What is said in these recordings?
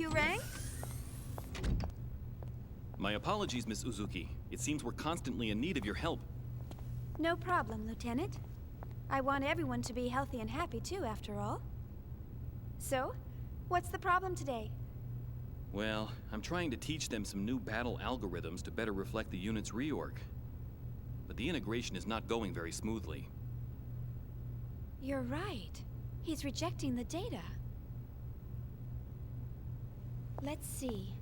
You rang? My apologies, Miss Uzuki. It seems we're constantly in need of your help. No problem, Lieutenant. I want everyone to be healthy and happy too, after all. So, what's the problem today? Well, I'm trying to teach them some new battle algorithms to better reflect the unit's reorg. But the integration is not going very smoothly. You're right. He's rejecting the data. Let's see.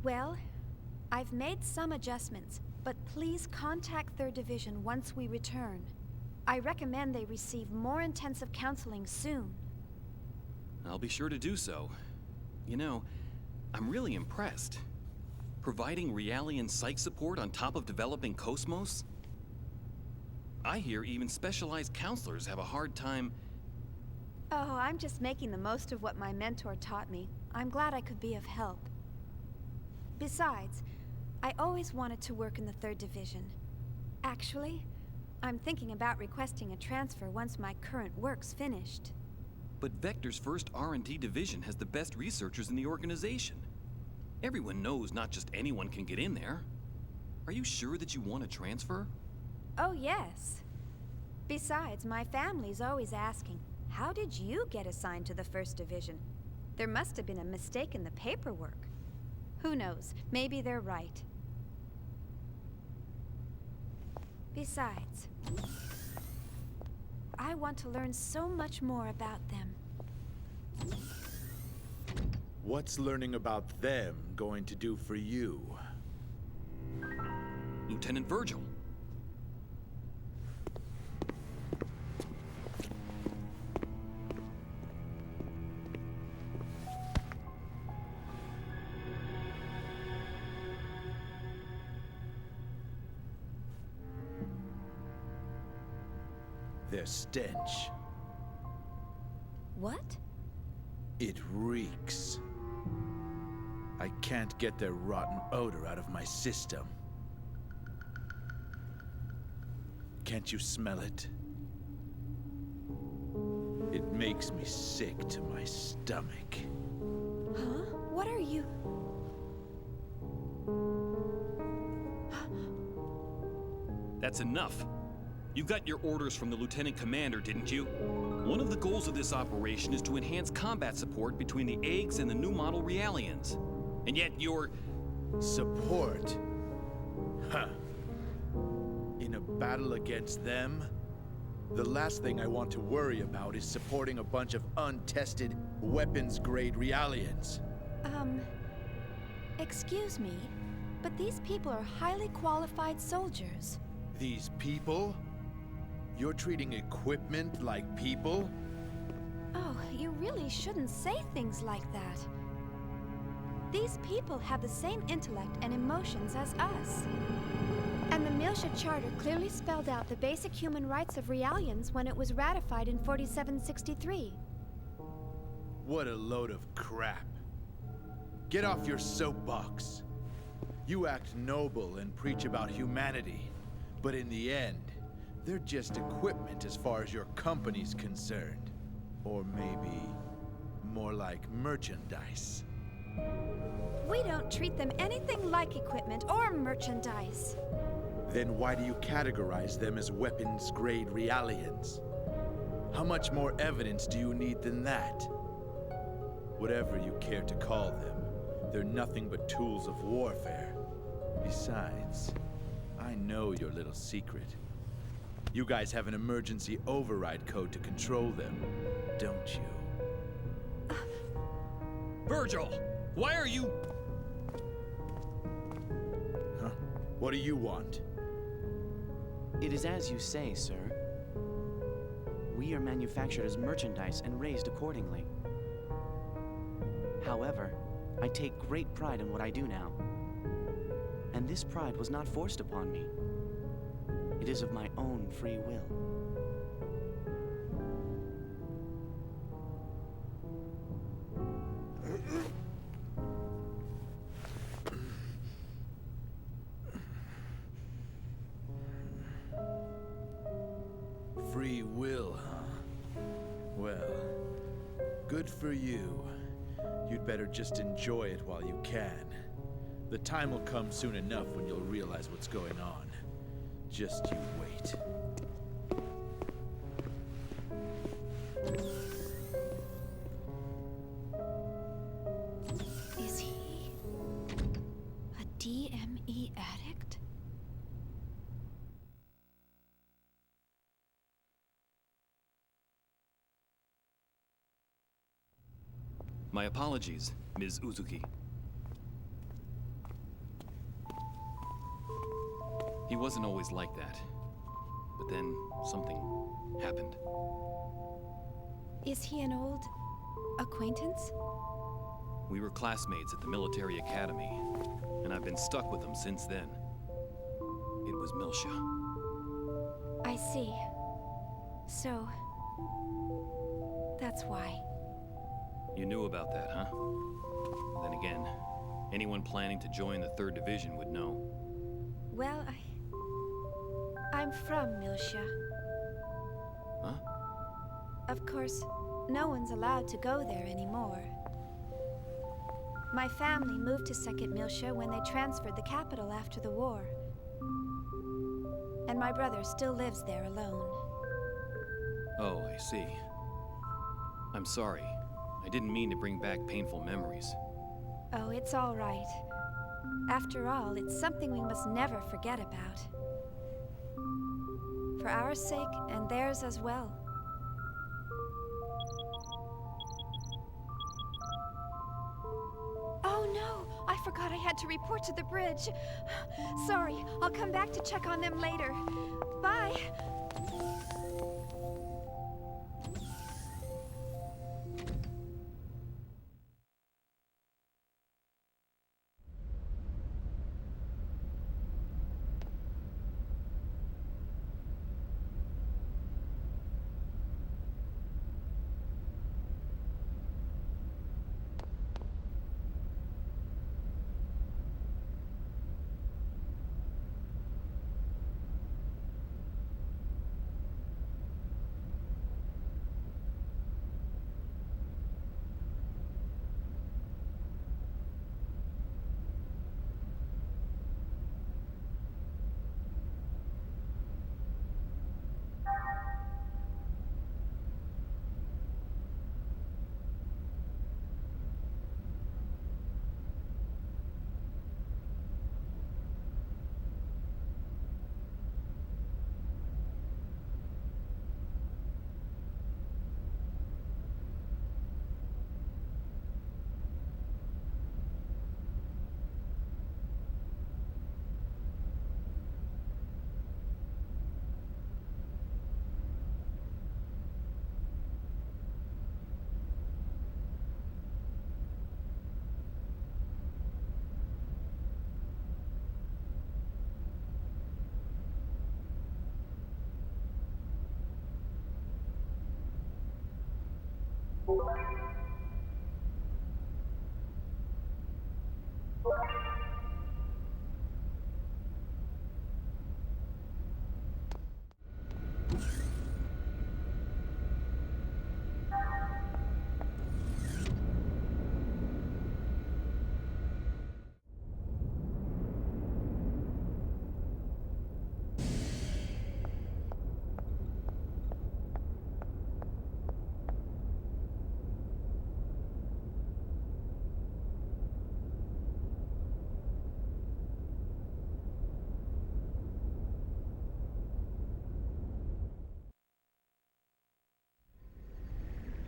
Well, I've made some adjustments, but please contact 3rd Division once we return. I recommend they receive more intensive counseling soon. I'll be sure to do so. You know, I'm really impressed. Providing Realian psych support on top of developing Cosmos? I hear even specialized counselors have a hard time... Oh, I'm just making the most of what my mentor taught me. I'm glad I could be of help. Besides, I always wanted to work in the 3rd Division. Actually, I'm thinking about requesting a transfer once my current work's finished. But Vector's first R&D division has the best researchers in the organization. Everyone knows not just anyone can get in there. Are you sure that you want to transfer? Oh, yes. Besides, my family's always asking, how did you get assigned to the 1st Division? There must have been a mistake in the paperwork. Who knows? Maybe they're right. Besides, I want to learn so much more about them. What's learning about them going to do for you? Lieutenant Vergil. Their stench. What? It reeks. I can't get their rotten odor out of my system. Can't you smell it? It makes me sick to my stomach. Huh? What are you... That's enough. You got your orders from the Lieutenant Commander, didn't you? One of the goals of this operation is to enhance combat support between the eggs and the new model Realians. And yet you're... Support? Huh. In a battle against them? The last thing I want to worry about is supporting a bunch of untested, weapons-grade Realians. Excuse me, but these people are highly qualified soldiers. These people? You're treating equipment like people? Oh, you really shouldn't say things like that. These people have the same intellect and emotions as us. And the Miltia Charter clearly spelled out the basic human rights of Realians when it was ratified in 4763. What a load of crap. Get off your soapbox. You act noble and preach about humanity, but in the end, they're just equipment as far as your company's concerned. Or maybe more like merchandise. We don't treat them anything like equipment or merchandise. Then why do you categorize them as weapons-grade Realians? How much more evidence do you need than that? Whatever you care to call them, they're nothing but tools of warfare. Besides, I know your little secret. You guys have an emergency override code to control them, don't you? Vergil! Why are you... Huh? What do you want? It is as you say, sir. We are manufactured as merchandise and raised accordingly. However, I take great pride in what I do now. And this pride was not forced upon me. It is of my own free will. Free will, huh? Well, good for you. You'd better just enjoy it while you can. The time will come soon enough when you'll realize what's going on. Just you wait. Is he a DME addict? My apologies, Ms. Uzuki. He wasn't always like that. But then, something happened. Is he an old acquaintance? We were classmates at the military academy, and I've been stuck with him since then. It was Miltia. I see. So, that's why. You knew about that, huh? Then again, anyone planning to join the 3rd Division would know. Well, I'm from Miltia. Huh? Of course, no one's allowed to go there anymore. My family moved to 2nd Miltia when they transferred the capital after the war. And my brother still lives there alone. Oh, I see. I'm sorry. I didn't mean to bring back painful memories. Oh, it's all right. After all, it's something we must never forget about. For our sake and theirs as well. Oh no! I forgot I had to report to the bridge. Sorry, I'll come back to check on them later. Bye!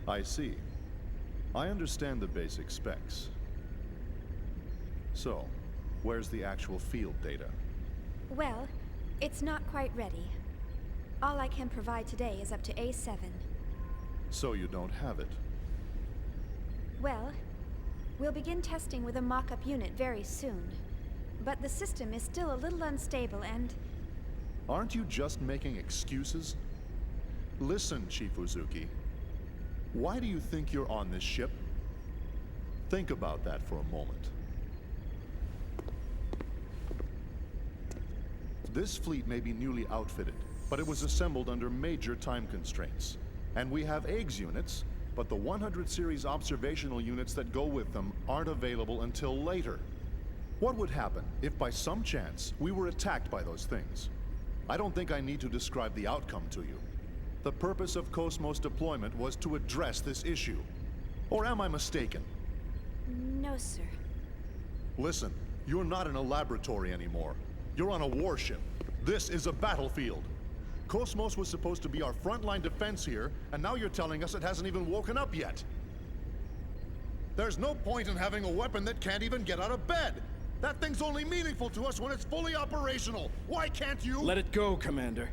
I see. I understand the basic specs. So, where's the actual field data? Well, it's not quite ready. All I can provide today is up to A7. So you don't have it? Well, we'll begin testing with a mock-up unit very soon. But the system is still a little unstable and... Aren't you just making excuses? Listen, Chief Uzuki. Why do you think you're on this ship? Think about that for a moment. This fleet may be newly outfitted, but it was assembled under major time constraints. And we have eggs units, but the 100 series observational units that go with them aren't available until later. What would happen if by some chance we were attacked by those things? I don't think I need to describe the outcome to you. The purpose of Cosmos deployment was to address this issue. Or am I mistaken? No, sir. Listen, you're not in a laboratory anymore. You're on a warship. This is a battlefield. Cosmos was supposed to be our frontline defense here, and now you're telling us it hasn't even woken up yet. There's no point in having a weapon that can't even get out of bed. That thing's only meaningful to us when it's fully operational. Why can't you— Let it go, Commander.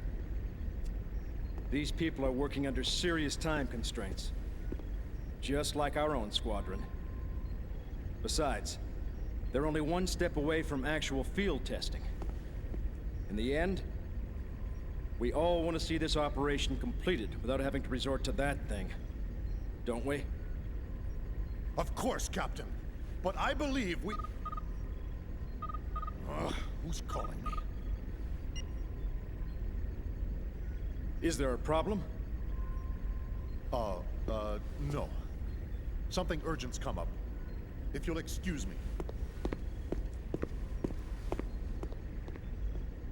These people are working under serious time constraints. Just like our own squadron. Besides, they're only one step away from actual field testing. In the end, we all want to see this operation completed without having to resort to that thing. Don't we? Of course, Captain. But I believe we— who's calling me? Is there a problem? No. Something urgent's come up. If you'll excuse me.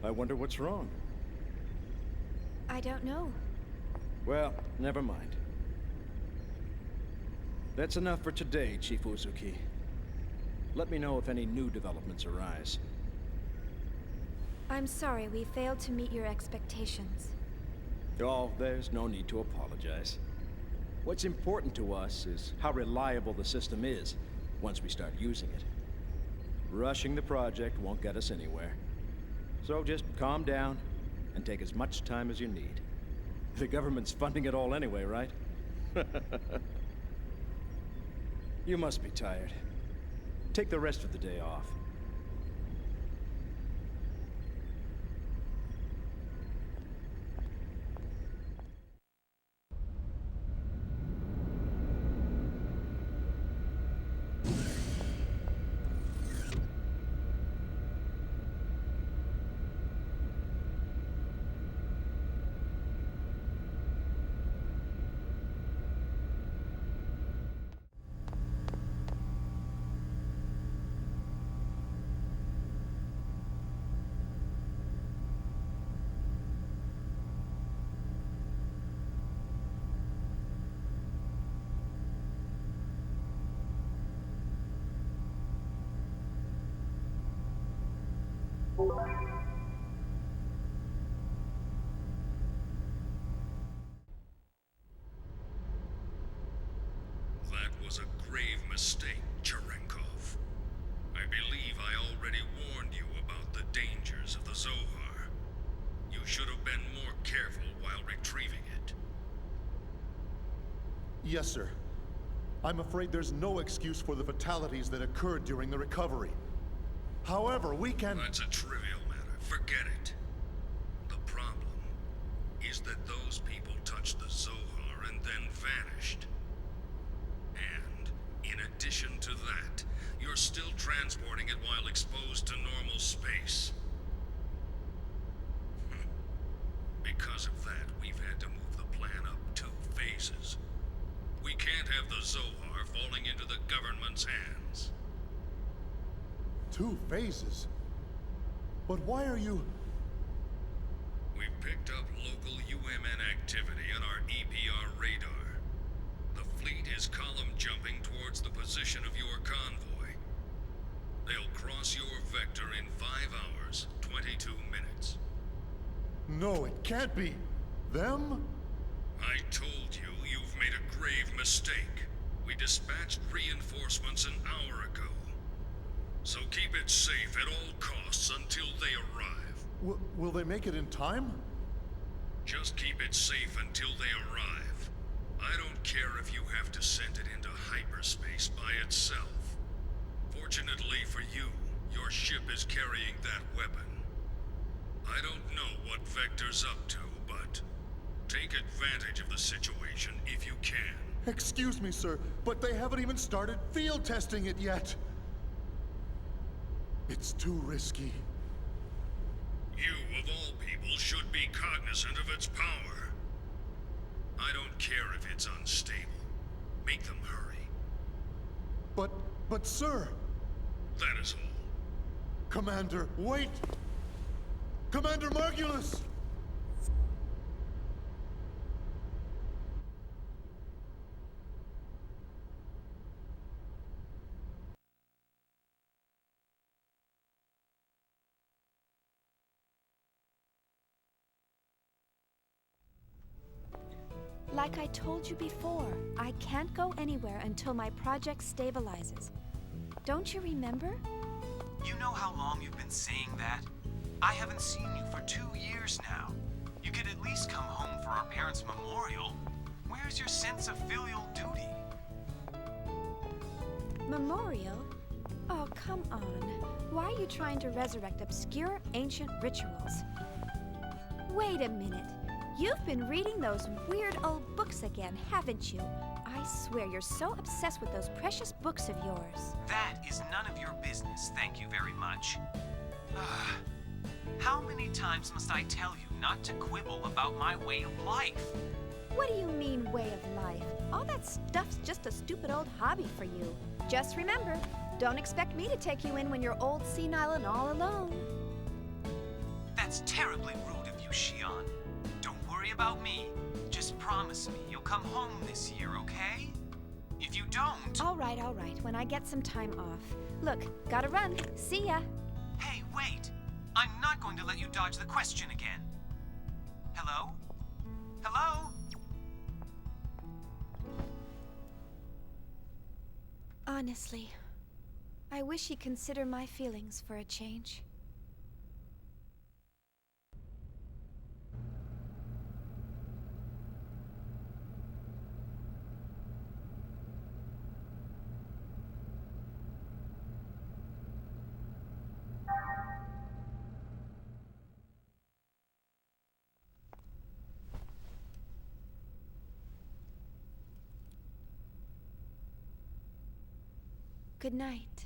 I wonder what's wrong. I don't know. Well, never mind. That's enough for today, Chief Uzuki. Let me know if any new developments arise. I'm sorry we failed to meet your expectations. Oh, there's no need to apologize. What's important to us is how reliable the system is once we start using it. Rushing the project won't get us anywhere. So just calm down and take as much time as you need. The government's funding it all anyway, right? You must be tired. Take the rest of the day off. That was a grave mistake, Cherenkov. I believe I already warned you about the dangers of the Zohar. You should have been more careful while retrieving it. Yes, sir. I'm afraid there's no excuse for the fatalities that occurred during the recovery. However, we can— That's a trivial matter. Forget it. The problem is that those people touched the Zohar and then vanished. In addition to that, you're still transporting it while exposed to normal space. Because of that, we've had to move the plan up 2 phases. We can't have the Zohar falling into the government's hands. 2 phases? But why are you... We've picked up local UMN activity on our EPR radar. The fleet is column jumping towards the position of your convoy. They'll cross your vector in 5 hours, 22 minutes. No, it can't be. Them? I told you, you've made a grave mistake. We dispatched reinforcements an hour ago. So keep it safe at all costs until they arrive. Will they make it in time? Just keep it safe until they arrive. I don't care if you have to send it into hyperspace by itself. Fortunately for you, your ship is carrying that weapon. I don't know what Vector's up to, but take advantage of the situation if you can. Excuse me, sir, but they haven't even started field testing it yet. It's too risky. You, of all people, should be cognizant of its power. I don't care if it's unstable. Make them hurry. But sir... That is all. Commander, wait! Commander Margulis! Like I told you before, I can't go anywhere until my project stabilizes. Don't you remember? You know how long you've been saying that? I haven't seen you for 2 years now. You could at least come home for our parents' memorial. Where's your sense of filial duty? Memorial? Oh, come on. Why are you trying to resurrect obscure ancient rituals? Wait a minute. You've been reading those weird old books again, haven't you? I swear you're so obsessed with those precious books of yours. That is none of your business, thank you very much. How many times must I tell you not to quibble about my way of life? What do you mean, way of life? All that stuff's just a stupid old hobby for you. Just remember, don't expect me to take you in when you're old, senile, and all alone. That's terribly rude of you, Shion. Don't worry about me. Just promise me you'll come home this year, okay? If you don't... All right, when I get some time off. Look, gotta run. See ya. Hey, wait! I'm not going to let you dodge the question again. Hello? Hello? Honestly, I wish he'd consider my feelings for a change. Good night.